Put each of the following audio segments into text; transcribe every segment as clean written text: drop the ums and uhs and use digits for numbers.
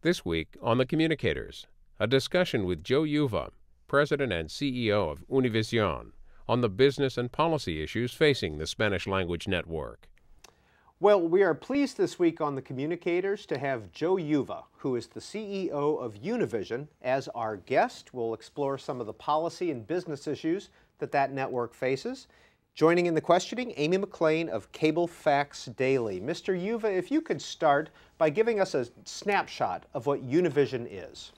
This week on the Communicators, a discussion with Joe Uva, President and CEO of Univision, on the business and policy issues facing the Spanish language network. Well, we are pleased this week on the Communicators to have Joe Uva, who is the CEO of Univision, as our guest. We'll explore some of the policy and business issues that network faces. Joining in the questioning, Amy McLean of Cable Facts Daily. Mr. Uva, if you could start by giving us a snapshot of what Univision is.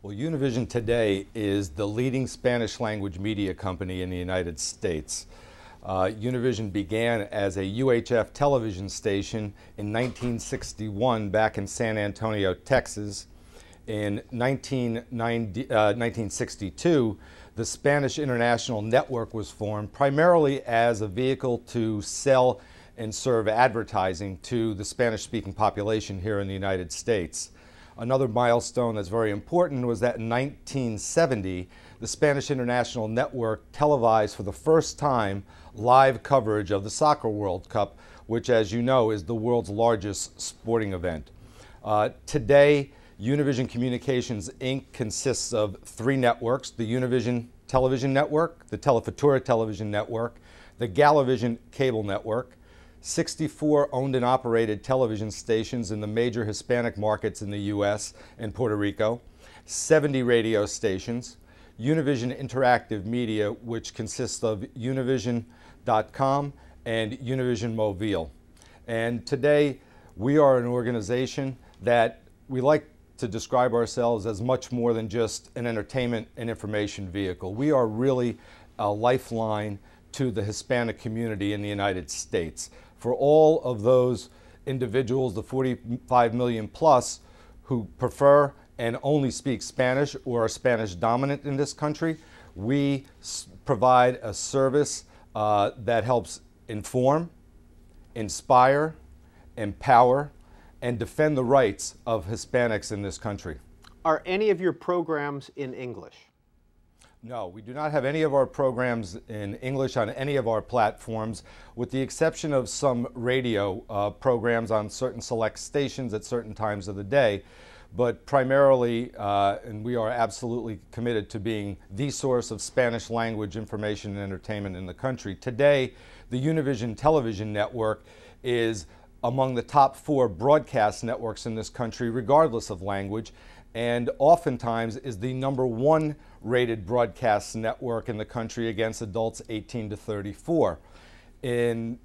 Well, Univision today is the leading Spanish language media company in the United States. Univision began as a UHF television station in 1961 back in San Antonio, Texas. In 1962, the Spanish International Network was formed primarily as a vehicle to sell and serve advertising to the Spanish-speaking population here in the United States. Another milestone that's very important was that in 1970, the Spanish International Network televised for the first time live coverage of the Soccer World Cup, which, as you know, is the world's largest sporting event. Today, Univision Communications, Inc. consists of three networks: the Univision Television Network, the Telefutura Television Network, the Galavision Cable Network, 64 owned and operated television stations in the major Hispanic markets in the U.S. and Puerto Rico, 70 radio stations, Univision Interactive Media, which consists of Univision.com and Univision Mobile. And today, we are an organization that we like to describe ourselves as much more than just an entertainment and information vehicle. We are really a lifeline to the Hispanic community in the United States. For all of those individuals, the 45 million plus, who prefer and only speak Spanish or are Spanish dominant in this country, we provide a service that helps inform, inspire, empower, and defend the rights of Hispanics in this country. Are any of your programs in English? No, we do not have any of our programs in English on any of our platforms, with the exception of some radio programs on certain select stations at certain times of the day. But primarily, and we are absolutely committed to being the source of Spanish language information and entertainment in the country. Today, the Univision Television Network is among the top 4 broadcast networks in this country, regardless of language, and oftentimes is the #1 rated broadcast network in the country against adults 18 to 34. In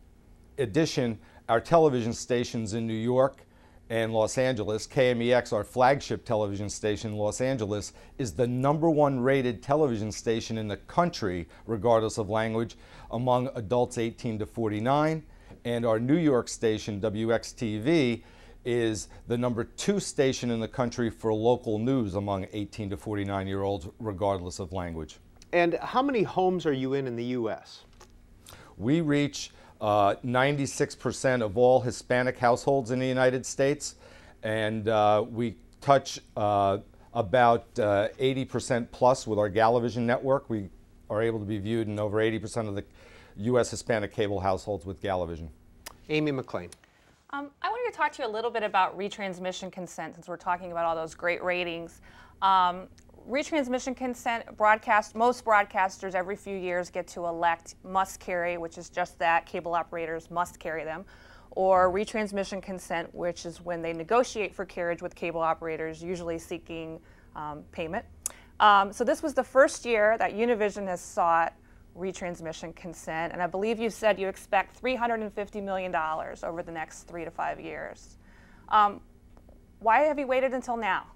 addition, our television stations in New York and Los Angeles, KMEX, our flagship television station in Los Angeles, is the #1 rated television station in the country, regardless of language, among adults 18 to 49. And our New York station, WXTV, is the #2 station in the country for local news among 18 to 49-year-olds, regardless of language. And how many homes are you in the U.S.? We reach 96% of all Hispanic households in the United States, and we touch about 80% plus with our Galavision network. We are able to be viewed in over 80% of the U.S. Hispanic cable households with Galavision. Amy McLean. I wanted to talk to you a little bit about retransmission consent, since we're talking about all those great ratings. Retransmission consent, most broadcasters every few years get to elect must carry, which is just that, cable operators must carry them, or retransmission consent, which is when they negotiate for carriage with cable operators, usually seeking payment. So this was the first year that Univision has sought retransmission consent, and I believe you said you expect $350 million over the next 3 to 5 years. Why have you waited until now?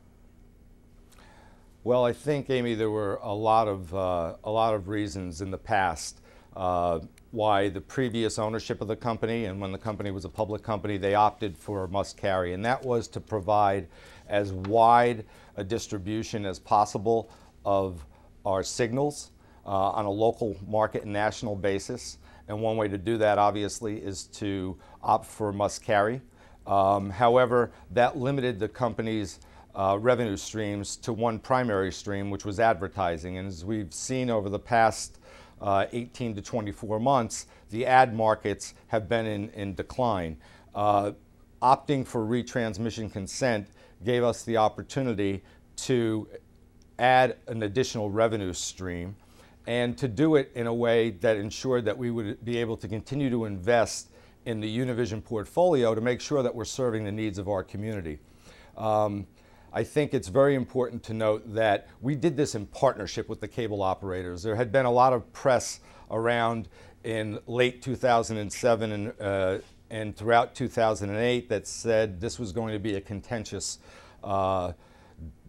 Well, I think, Amy, there were a lot of reasons in the past why the previous ownership of the company, and when the company was a public company, they opted for must carry, and that was to provide as wide a distribution as possible of our signals on a local market and national basis. And one way to do that, obviously, is to opt for must carry. However, that limited the company's revenue streams to one primary stream, which was advertising. And as we've seen over the past 18 to 24 months, the ad markets have been in decline. opting for retransmission consent gave us the opportunity to add an additional revenue stream and to do it in a way that ensured that we would be able to continue to invest in the Univision portfolio to make sure that we're serving the needs of our community. I think it's very important to note that we did this in partnership with the cable operators. There had been a lot of press around in late 2007 and throughout 2008 that said this was going to be a contentious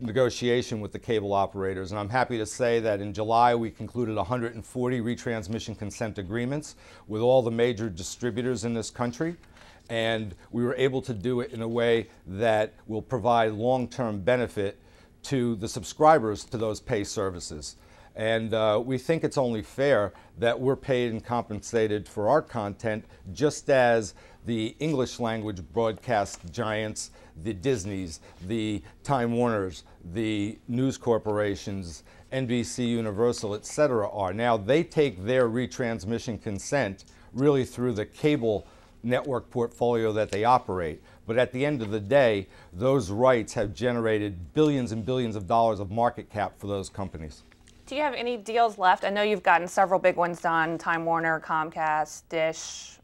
negotiation with the cable operators. And I'm happy to say that in July we concluded 140 retransmission consent agreements with all the major distributors in this country. And we were able to do it in a way that will provide long-term benefit to the subscribers to those pay services. And we think it's only fair that we're paid and compensated for our content just as the English language broadcast giants, the Disneys, the Time Warners, the News Corporations, NBC Universal, etc. are. Now they take their retransmission consent really through the cable network portfolio that they operate. But at the end of the day, those rights have generated billions and billions of dollars of market cap for those companies. Do you have any deals left? I know you've gotten several big ones done, Time Warner, Comcast, Dish.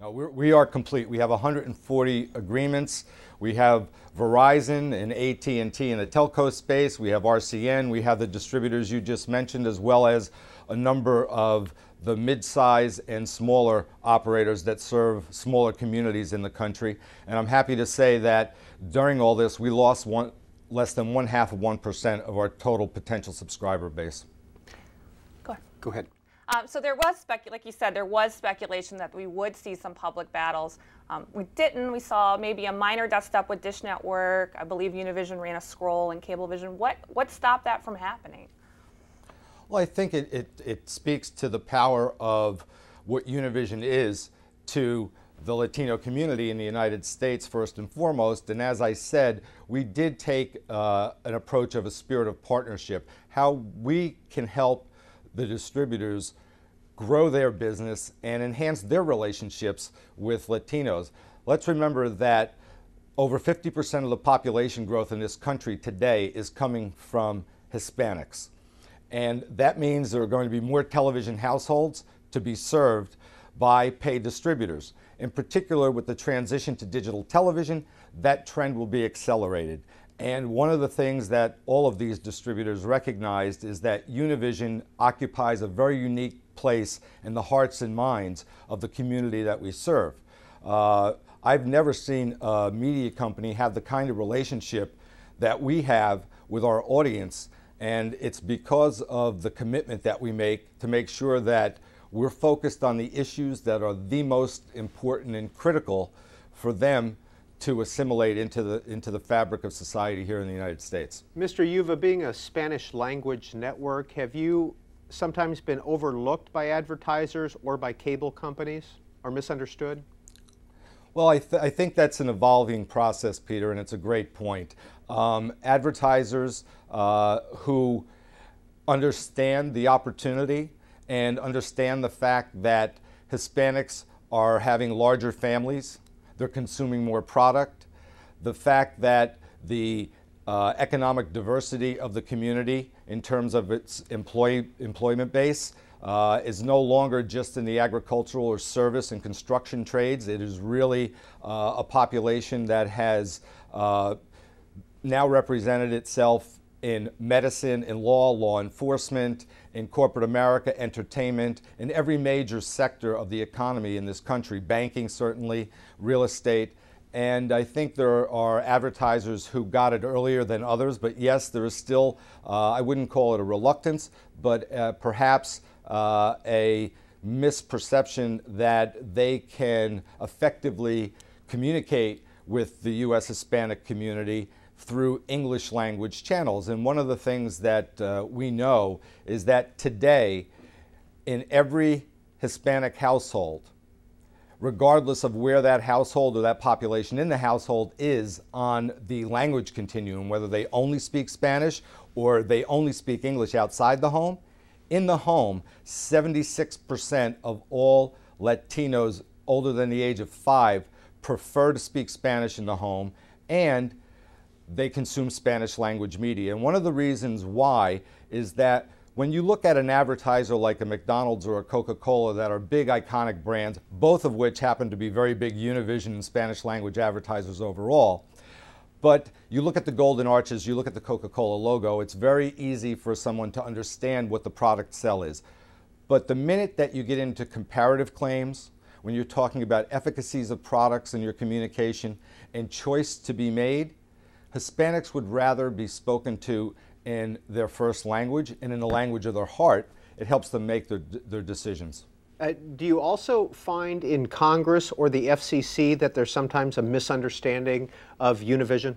No, we are complete. We have 140 agreements. We have Verizon and AT&T in the telco space. We have RCN. We have the distributors you just mentioned, as well as a number of the mid-size and smaller operators that serve smaller communities in the country. And I'm happy to say that during all this, we lost less than 0.5% of our total potential subscriber base. Go ahead. So there was, like you said, there was speculation that we would see some public battles. We didn't. We saw maybe a minor dust-up with Dish Network. I believe Univision ran a scroll in Cablevision. What stopped that from happening? Well, I think it speaks to the power of what Univision is to the Latino community in the United States, first and foremost. And as I said, we did take an approach of a spirit of partnership, how we can help the distributors grow their business and enhance their relationships with Latinos. Let's remember that over 50% of the population growth in this country today is coming from Hispanics. And that means there are going to be more television households to be served by paid distributors. In particular, with the transition to digital television, that trend will be accelerated. And one of the things that all of these distributors recognized is that Univision occupies a very unique place in the hearts and minds of the community that we serve. I've never seen a media company have the kind of relationship that we have with our audience, and it's because of the commitment that we make to make sure that we're focused on the issues that are the most important and critical for them to assimilate into the fabric of society here in the United States. Mr. Uva, being a Spanish language network, have you sometimes been overlooked by advertisers or by cable companies or misunderstood? Well, I think that's an evolving process, Peter, and it's a great point. Advertisers who understand the opportunity and understand the fact that Hispanics are having larger families, they're consuming more product, the fact that the economic diversity of the community in terms of its employment base is no longer just in the agricultural or service and construction trades. It is really a population that has now represented itself in medicine, in law enforcement, in corporate America, entertainment, in every major sector of the economy in this country, banking certainly, real estate. And I think there are advertisers who got it earlier than others, but yes, there is still, I wouldn't call it a reluctance, but perhaps a misperception that they can effectively communicate with the U.S. Hispanic community through English language channels. And one of the things that we know is that today, in every Hispanic household, regardless of where that household or that population in the household is on the language continuum, whether they only speak Spanish or they only speak English outside the home, in the home, 76% of all Latinos older than the age of 5 prefer to speak Spanish in the home, and they consume Spanish language media. And one of the reasons why is that when you look at an advertiser like a McDonald's or a Coca-Cola that are big iconic brands, both of which happen to be very big Univision and Spanish language advertisers overall, but you look at the golden arches, you look at the Coca-Cola logo, it's very easy for someone to understand what the product sell is. But the minute that you get into comparative claims, when you're talking about efficacies of products in your communication and choice to be made, Hispanics would rather be spoken to in their first language and in the language of their heart. It helps them make their decisions. Do you also find in Congress or the FCC that there's sometimes a misunderstanding of Univision?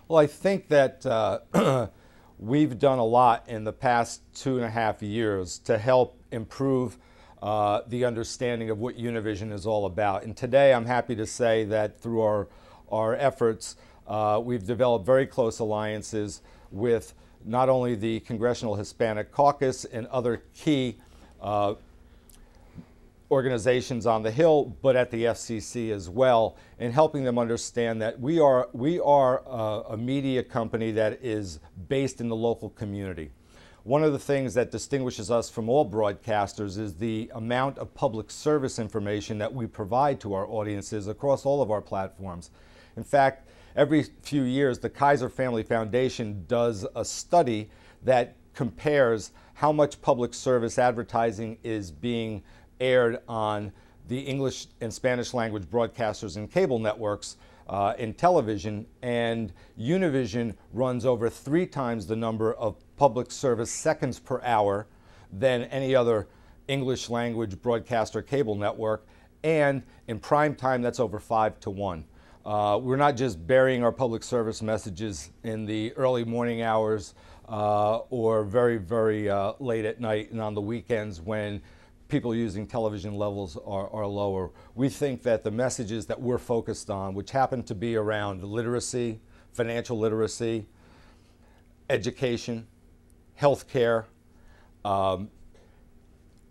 Well, I think that we've done a lot in the past 2.5 years to help improve the understanding of what Univision is all about. And today I'm happy to say that through our efforts, we've developed very close alliances with not only the Congressional Hispanic Caucus and other key organizations on the Hill, but at the FCC as well, in helping them understand that we are a media company that is based in the local community. One of the things that distinguishes us from all broadcasters is the amount of public service information that we provide to our audiences across all of our platforms. In fact, every few years, the Kaiser Family Foundation does a study that compares how much public service advertising is being aired on the English and Spanish language broadcasters and cable networks in television, and Univision runs over 3 times the number of public service seconds per hour than any other English language broadcaster cable network, and in prime time that's over 5 to 1. We're not just burying our public service messages in the early morning hours or very, very late at night and on the weekends when people using television levels are lower. We think that the messages that we're focused on, which happen to be around literacy, financial literacy, education, healthcare,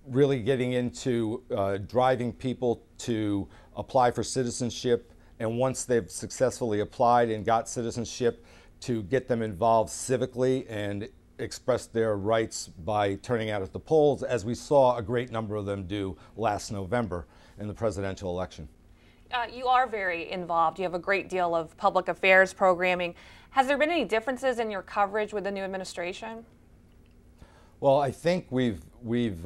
really getting into driving people to apply for citizenship, and once they've successfully applied and got citizenship, to get them involved civically and express their rights by turning out at the polls, as we saw a great number of them do last November in the presidential election. You are very involved. You have a great deal of public affairs programming. Has there been any differences in your coverage with the new administration? Well, I think we've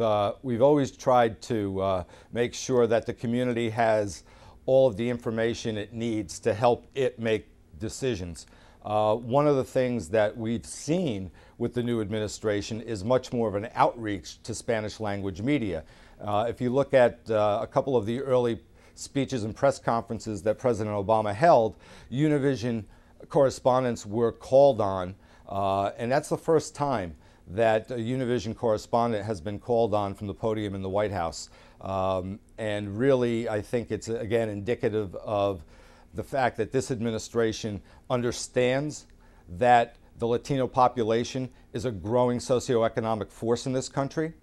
always tried to make sure that the community has all of the information it needs to help it make decisions. One of the things that we've seen with the new administration is much more of an outreach to Spanish language media. If you look at a couple of the early speeches and press conferences that President Obama held, Univision correspondents were called on, and that's the first time that a Univision correspondent has been called on from the podium in the White House. And really, I think it's, again, indicative of the fact that this administration understands that the Latino population is a growing socioeconomic force in this country.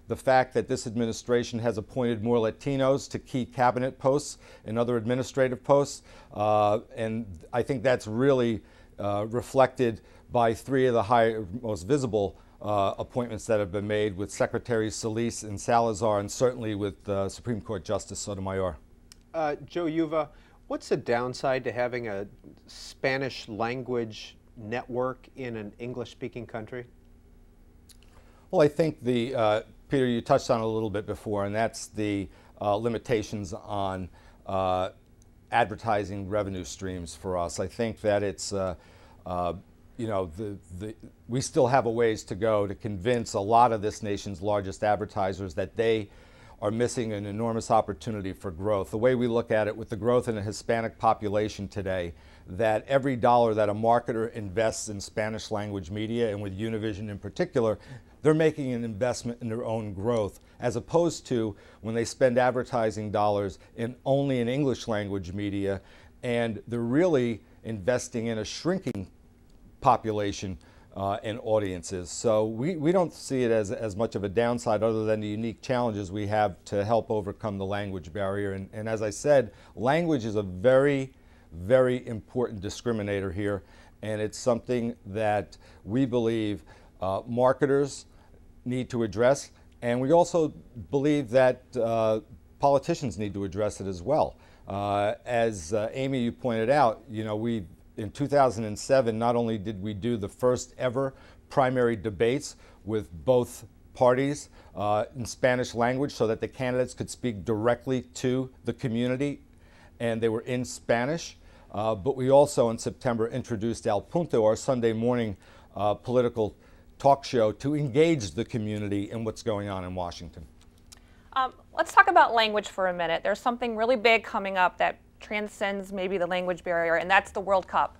The fact that this administration has appointed more Latinos to key cabinet posts and other administrative posts. And I think that's really reflected by 3 of the most visible appointments that have been made, with Secretaries Solis and Salazar, and certainly with Supreme Court Justice Sotomayor. Joe Uva, what's the downside to having a Spanish language network in an English-speaking country? Well, I think Peter, you touched on it a little bit before, and that's the limitations on advertising revenue streams for us. I think that it's, we still have a ways to go to convince a lot of this nation's largest advertisers that they are missing an enormous opportunity for growth. The way we look at it, with the growth in the Hispanic population today, that every dollar that a marketer invests in Spanish language media, and with Univision in particular, they're making an investment in their own growth, as opposed to when they spend advertising dollars only in English language media, and they're really investing in a shrinking population and audiences. So we don't see it as much of a downside other than the unique challenges we have to help overcome the language barrier. And as I said, language is a very, very important discriminator here, and it's something that we believe marketers need to address, and we also believe that politicians need to address it as well. As Amy, you pointed out, in 2007, not only did we do the first ever primary debates with both parties in Spanish language so that the candidates could speak directly to the community, and they were in Spanish, but we also in September introduced Al Punto, our Sunday morning political talk show, to engage the community in what's going on in Washington. Let's talk about language for a minute. There's something really big coming up that transcends maybe the language barrier, and that's the World Cup.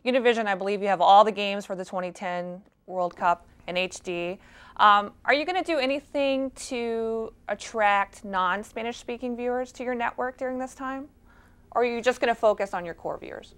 Univision, I believe you have all the games for the 2010 World Cup in HD. Are you going to do anything to attract non-Spanish speaking viewers to your network during this time? Or are you just going to focus on your core viewers?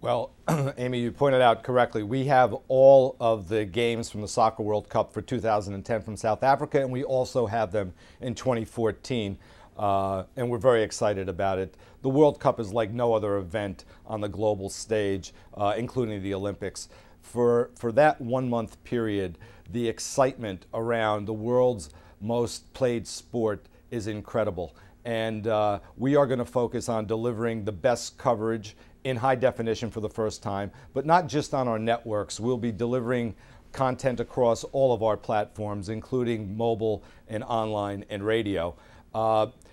Well, Amy, you pointed out correctly, we have all of the games from the Soccer World Cup for 2010 from South Africa, and we also have them in 2014. And we're very excited about it. The World Cup is like no other event on the global stage, including the Olympics. For that 1 month period, the excitement around the world's most played sport is incredible. And we are going to focus on delivering the best coverage in high definition for the first time, but not just on our networks. We'll be delivering content across all of our platforms, including mobile and online and radio.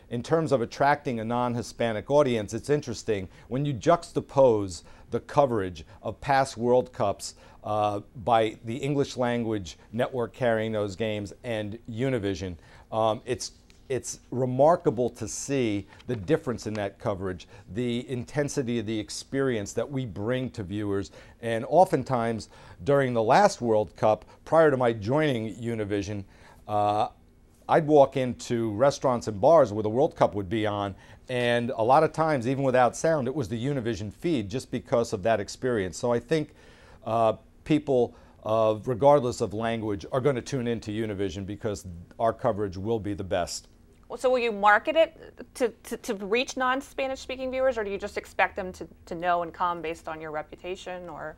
In terms of attracting a non-Hispanic audience, it's interesting. When you juxtapose the coverage of past World Cups by the English language network carrying those games and Univision, it's remarkable to see the difference in that coverage, the intensity of the experience that we bring to viewers. And oftentimes, during the last World Cup, prior to my joining Univision, I'd walk into restaurants and bars where the World Cup would be on, and a lot of times, even without sound, it was the Univision feed just because of that experience. So I think people, regardless of language, are going to tune into Univision because our coverage will be the best. So will you market it to reach non-Spanish speaking viewers, or do you just expect them to know and come based on your reputation? Or?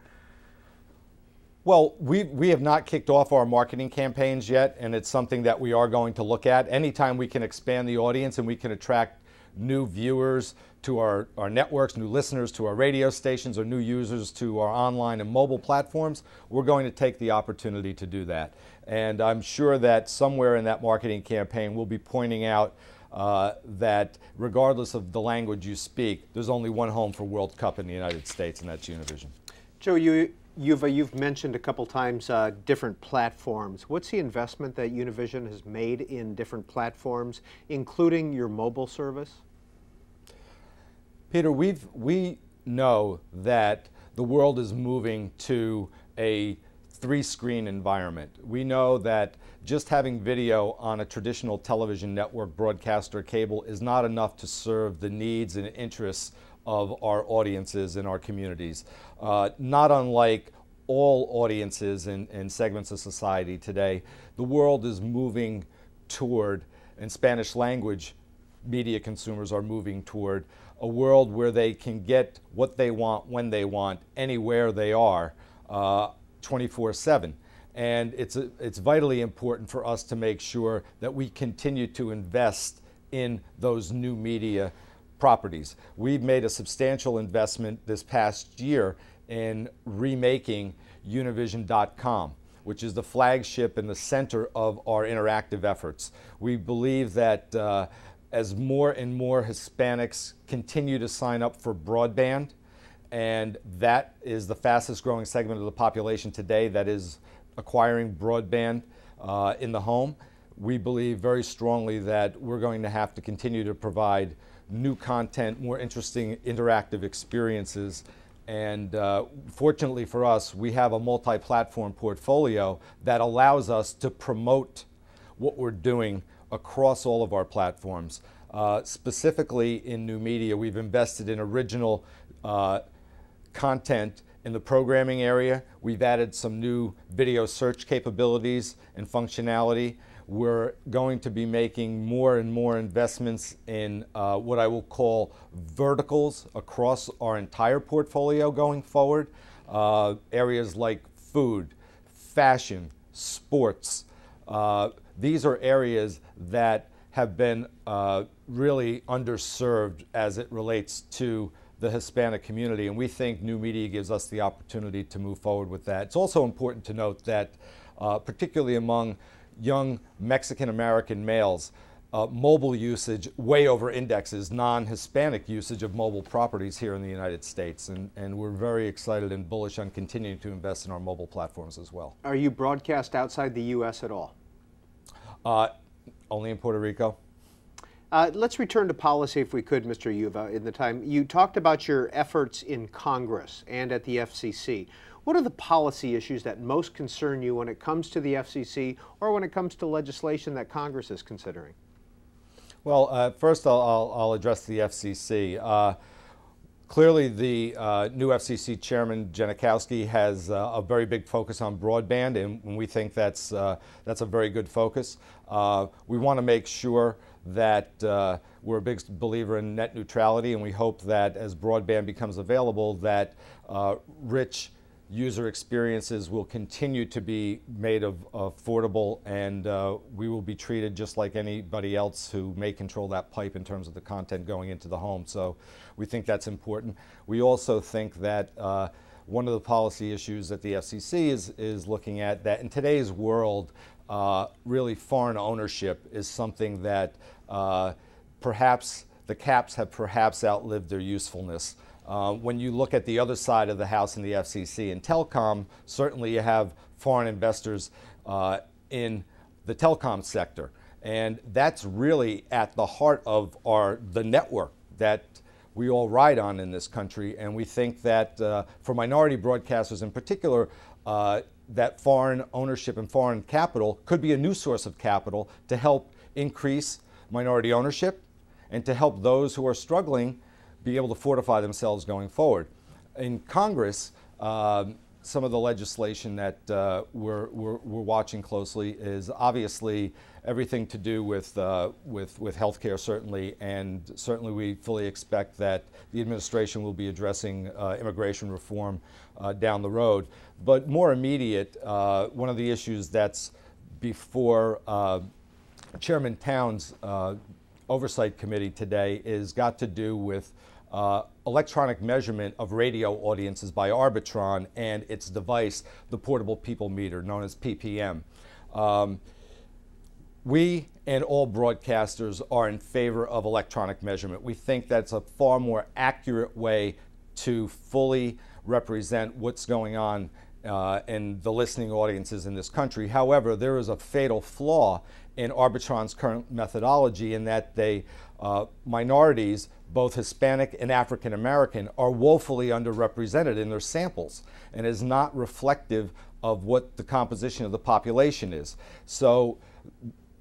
Well, we have not kicked off our marketing campaigns yet, and it's something that we are going to look at. Anytime we can expand the audience and we can attract new viewers to our networks, new listeners to our radio stations, or new users to our online and mobile platforms, we're going to take the opportunity to do that. And I'm sure that somewhere in that marketing campaign we'll be pointing out that regardless of the language you speak, there's only one home for World Cup in the United States, and that's Univision. Joe Uva, you've mentioned a couple times different platforms. What's the investment that Univision has made in different platforms, including your mobile service? Peter, we know that the world is moving to a three-screen environment. We know that just having video on a traditional television network, broadcast, or cable is not enough to serve the needs and interests of our audiences in our communities. Not unlike all audiences and segments of society today, the world is moving toward, and Spanish language media consumers are moving toward, a world where they can get what they want, when they want, anywhere they are, 24/7. And it's vitally important for us to make sure that we continue to invest in those new media properties. We've made a substantial investment this past year in remaking Univision.com, which is the flagship and the center of our interactive efforts. We believe that as more and more Hispanics continue to sign up for broadband, and that is the fastest growing segment of the population today that is acquiring broadband in the home, we believe very strongly that we're going to have to continue to provide new content, more interesting interactive experiences. And fortunately for us, we have a multi-platform portfolio that allows us to promote what we're doing across all of our platforms. Specifically in new media, we've invested in original content in the programming area. We've added some new video search capabilities and functionality. We're going to be making more and more investments in what I will call verticals across our entire portfolio going forward. Areas like food, fashion, sports. These are areas that have been really underserved as it relates to the Hispanic community, and we think new media gives us the opportunity to move forward with that. It's also important to note that, particularly among young Mexican-American males, mobile usage way over indexes non-Hispanic usage of mobile properties here in the United States, and we're very excited and bullish on continuing to invest in our mobile platforms as well. Are you broadcast outside the U.S. at all? Only in Puerto Rico. Let's return to policy if we could, Mr. Uva, in the time. You talked about your efforts in Congress and at the FCC. What are the policy issues that most concern you when it comes to the FCC or when it comes to legislation that Congress is considering? Well, first I'll address the FCC. Clearly, the new FCC chairman, Janikowski, has a very big focus on broadband, and we think that's a very good focus. We want to make sure that we're a big believer in net neutrality, and we hope that as broadband becomes available, that rich user experiences will continue to be made affordable, and we will be treated just like anybody else who may control that pipe in terms of the content going into the home. So we think that's important. We also think that one of the policy issues that the FCC is looking at, that in today's world, really foreign ownership is something that perhaps the caps have perhaps outlived their usefulness. When you look at the other side of the house in the FCC and telecom, certainly you have foreign investors in the telecom sector. And that's really at the heart of the network that we all ride on in this country. And we think that for minority broadcasters in particular, that foreign ownership and foreign capital could be a new source of capital to help increase minority ownership and to help those who are struggling be able to fortify themselves going forward. In Congress, some of the legislation that we're watching closely is obviously everything to do with healthcare, certainly, and certainly we fully expect that the administration will be addressing immigration reform down the road. But more immediate, one of the issues that's before Chairman Towns' Oversight Committee today is got to do with electronic measurement of radio audiences by Arbitron and its device, the Portable People Meter, known as PPM. We and all broadcasters are in favor of electronic measurement. We think that's a far more accurate way to fully represent what's going on in the listening audiences in this country. However, there is a fatal flaw in Arbitron's current methodology in that minorities, both Hispanic and African American, are woefully underrepresented in their samples and is not reflective of what the composition of the population is. So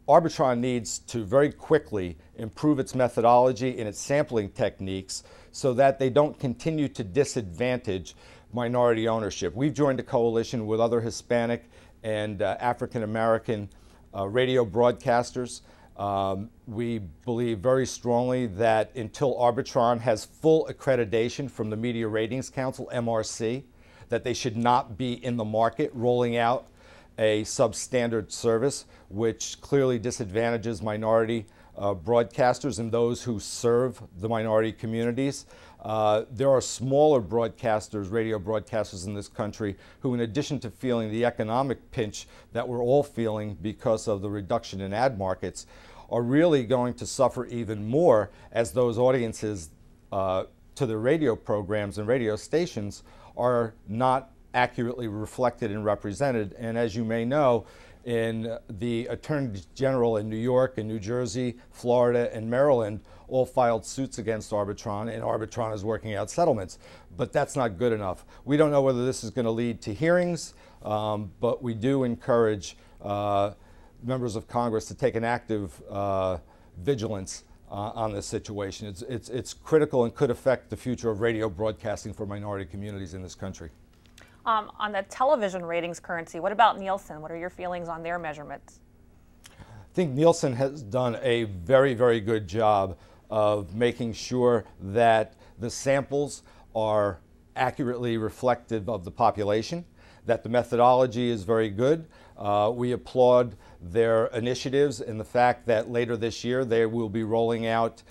Arbitron needs to very quickly improve its methodology and its sampling techniques so that they don't continue to disadvantage minority ownership. We've joined a coalition with other Hispanic and African American radio broadcasters. We believe very strongly that until Arbitron has full accreditation from the Media Ratings Council, MRC, that they should not be in the market rolling out a substandard service, which clearly disadvantages minority broadcasters and those who serve the minority communities. There are smaller broadcasters, radio broadcasters in this country, who in addition to feeling the economic pinch that we're all feeling because of the reduction in ad markets, are really going to suffer even more as those audiences to the radio programs and radio stations are not accurately reflected and represented. And as you may know, in the Attorney General in New York and New Jersey, Florida, and Maryland all filed suits against Arbitron, and Arbitron is working out settlements. But that's not good enough. We don't know whether this is going to lead to hearings, but we do encourage members of Congress to take an active vigilance on this situation. It's critical and could affect the future of radio broadcasting for minority communities in this country. On the television ratings currency, what about Nielsen? What are your feelings on their measurements? I think Nielsen has done a very, very good job of making sure that the samples are accurately reflective of the population, that the methodology is very good. We applaud their initiatives in the fact that later this year they will be rolling out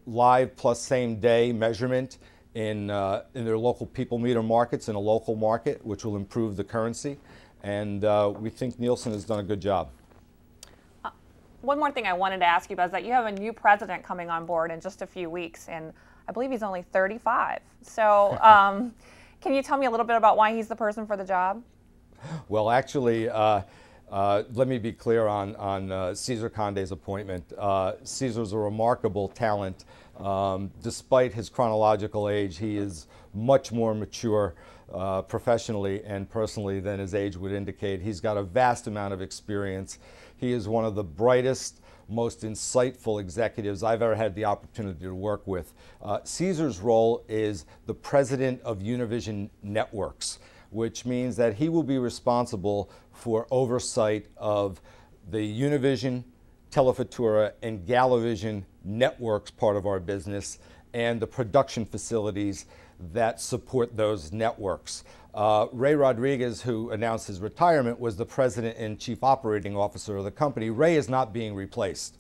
live plus same day measurement in their local people meter markets in a local market, which will improve the currency. And we think Nielsen has done a good job. One more thing I wanted to ask you about is that you have a new president coming on board in just a few weeks, and I believe he's only 35. So can you tell me a little bit about why he's the person for the job? Well, actually, let me be clear on Cesar Conde's appointment. Cesar's a remarkable talent. Despite his chronological age, he is much more mature professionally and personally than his age would indicate. He's got a vast amount of experience. He is one of the brightest, most insightful executives I've ever had the opportunity to work with. Cesar's role is the president of Univision Networks, which means that he will be responsible for oversight of the Univision, Telefutura, and Galavision networks part of our business and the production facilities that support those networks. Ray Rodriguez, who announced his retirement, was the president and chief operating officer of the company. Ray is not being replaced.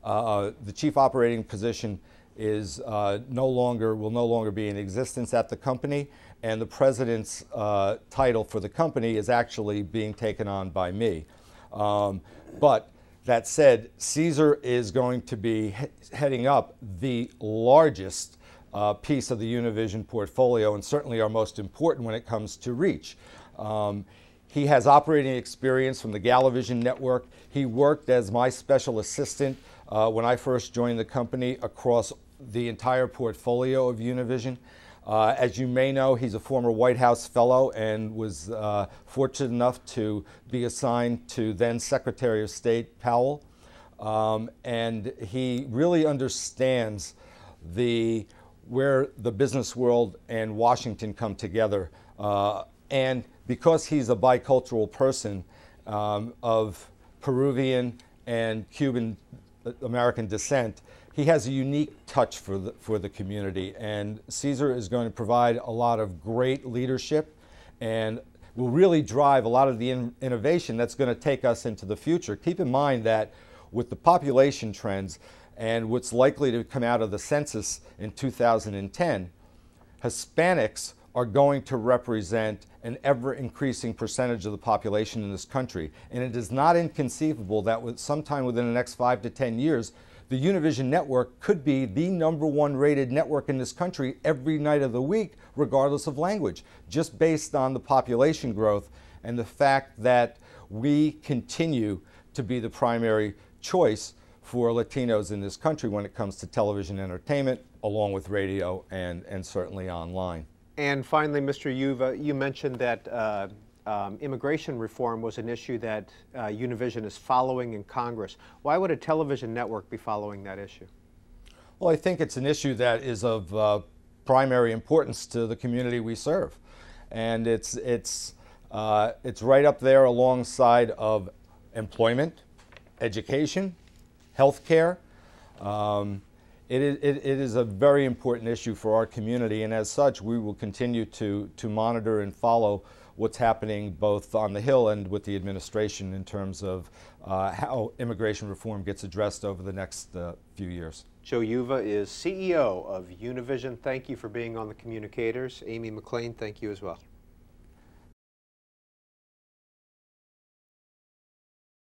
The chief operating position is will no longer be in existence at the company, and the president's title for the company is actually being taken on by me. But that said, Cesar is going to be heading up the largest piece of the Univision portfolio, and certainly our most important when it comes to reach. He has operating experience from the Galavision network. He worked as my special assistant when I first joined the company across the entire portfolio of Univision. As you may know, he's a former White House fellow and was fortunate enough to be assigned to then Secretary of State Powell. And he really understands where the business world and Washington come together. And because he's a bicultural person of Peruvian and Cuban American descent, he has a unique touch for the community. And Cesar is going to provide a lot of great leadership and will really drive a lot of the innovation that's going to take us into the future. Keep in mind that with the population trends and what's likely to come out of the census in 2010, Hispanics are going to represent an ever-increasing percentage of the population in this country. And it is not inconceivable that sometime within the next 5 to 10 years, the Univision network could be the #1 rated network in this country every night of the week, regardless of language, just based on the population growth and the fact that we continue to be the primary choice for Latinos in this country when it comes to television entertainment, along with radio and certainly online. And finally, Mr. Uva, you mentioned that immigration reform was an issue that Univision is following in Congress. Why would a television network be following that issue? Well, I think it's an issue that is of primary importance to the community we serve. And it's right up there alongside of employment, education, healthcare. It is a very important issue for our community, and as such, we will continue to monitor and follow what's happening both on the Hill and with the administration in terms of how immigration reform gets addressed over the next few years. Joe Uva is CEO of Univision. Thank you for being on the Communicators. Amy McLean, thank you as well.